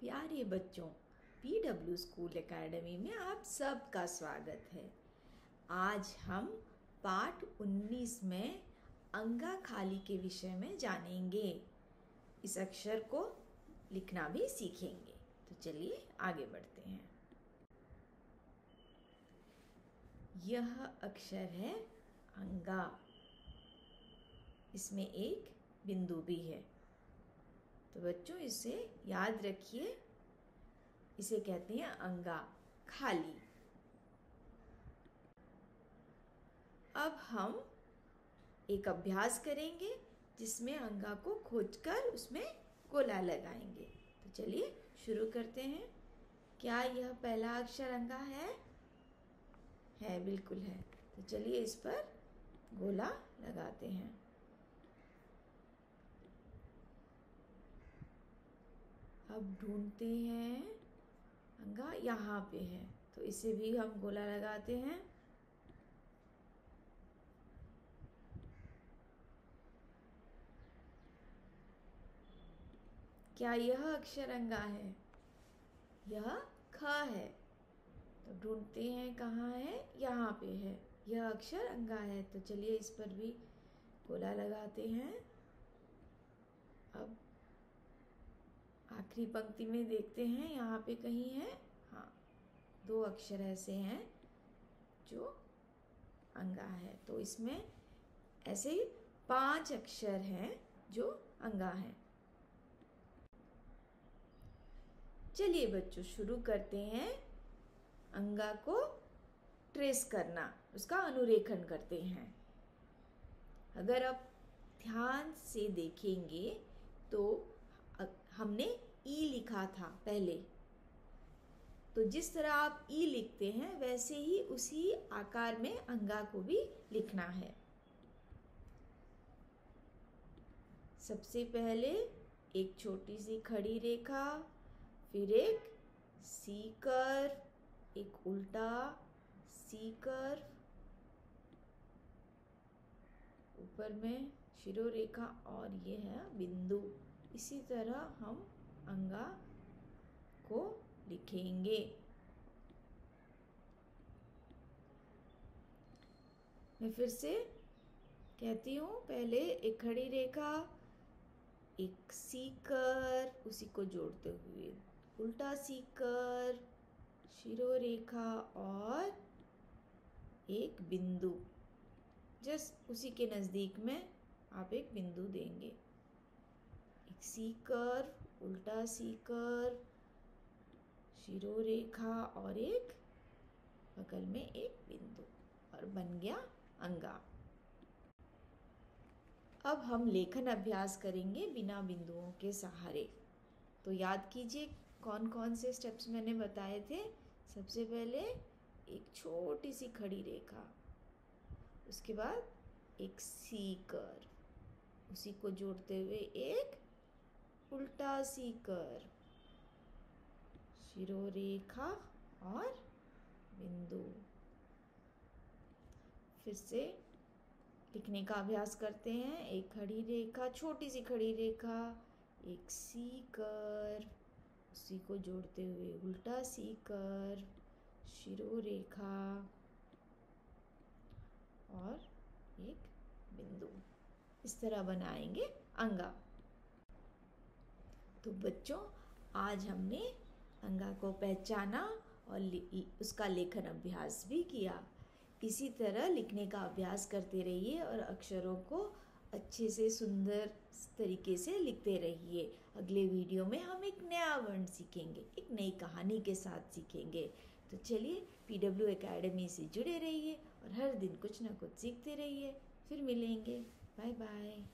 प्यारे बच्चों, PW school academy में आप सबका स्वागत है। आज हम पाठ 19 में अंगा खाली के विषय में जानेंगे। इस अक्षर को लिखना भी सीखेंगे। तो चलिए आगे बढ़ते हैं। यह अक्षर है अंगा। इसमें एक बिंदु भी है। तो बच्चों इसे याद रखिए, इसे कहते हैं अंगा खाली। अब हम एक अभ्यास करेंगे जिसमें अंगा को खोजकर उसमें गोला लगाएंगे। तो चलिए शुरू करते हैं। क्या यह पहला अक्षर अंगा है? बिल्कुल है। तो चलिए इस पर गोला लगाते हैं। अब ढूंढते हैं, अंगा यहाँ पे है, तो इसे भी हम गोला लगाते हैं। क्या यह अक्षर अंगा है? यह ख है। तो ढूंढते हैं कहाँ है, यहाँ पे है। यह अक्षर अंगा है। तो चलिए इस पर भी गोला लगाते हैं। अब आखिरी पंक्ति में देखते हैं, यहाँ पे कहीं है। हाँ, 2 अक्षर ऐसे हैं जो अंगा है। तो इसमें ऐसे ही 5 अक्षर हैं जो अंगा हैं। चलिए बच्चों शुरू करते हैं अंगा को ट्रेस करना, उसका अनुरेखण करते हैं। अगर आप ध्यान से देखेंगे तो हमने ई लिखा था पहले। तो जिस तरह आप ई लिखते हैं वैसे ही उसी आकार में अंगा को भी लिखना है। सबसे पहले एक छोटी सी खड़ी रेखा, फिर एक सी कर्व, एक उल्टा सी कर्व, ऊपर में शिरोरेखा और ये है बिंदु। इसी तरह हम अंगा को लिखेंगे। मैं फिर से कहती हूँ, पहले एक खड़ी रेखा, एक सी कर्व, उसी को जोड़ते हुए उल्टा सी कर्व, शिरोरेखा और एक बिंदु। जस्ट उसी के नज़दीक में आप एक बिंदु देंगे। एक सी कर्व, उल्टा सी कर्व, शिरोरेखा और एक बगल में एक बिंदु, और बन गया अंगा। अब हम लेखन अभ्यास करेंगे बिना बिंदुओं के सहारे। तो याद कीजिए कौन कौन से स्टेप्स मैंने बताए थे। सबसे पहले एक छोटी सी खड़ी रेखा, उसके बाद एक सी कर्व, उसी को जोड़ते हुए एक उल्टा सी कर्व, शिरोरेखा और बिंदु। फिर से लिखने का अभ्यास करते हैं। एक खड़ी रेखा, छोटी सी खड़ी रेखा, एक सी कर्व, उसी को जोड़ते हुए उल्टा सी कर्व, शिरोरेखा और एक बिंदु। इस तरह बनाएंगे अंगा। तो बच्चों, आज हमने अंगा को पहचाना और उसका लेखन अभ्यास भी किया। इसी तरह लिखने का अभ्यास करते रहिए और अक्षरों को अच्छे से सुंदर तरीके से लिखते रहिए। अगले वीडियो में हम एक नया वर्ण सीखेंगे, एक नई कहानी के साथ सीखेंगे। तो चलिए पीडब्ल्यू एकेडमी से जुड़े रहिए और हर दिन कुछ ना कुछ सीखते रहिए। फिर मिलेंगे। Bye bye.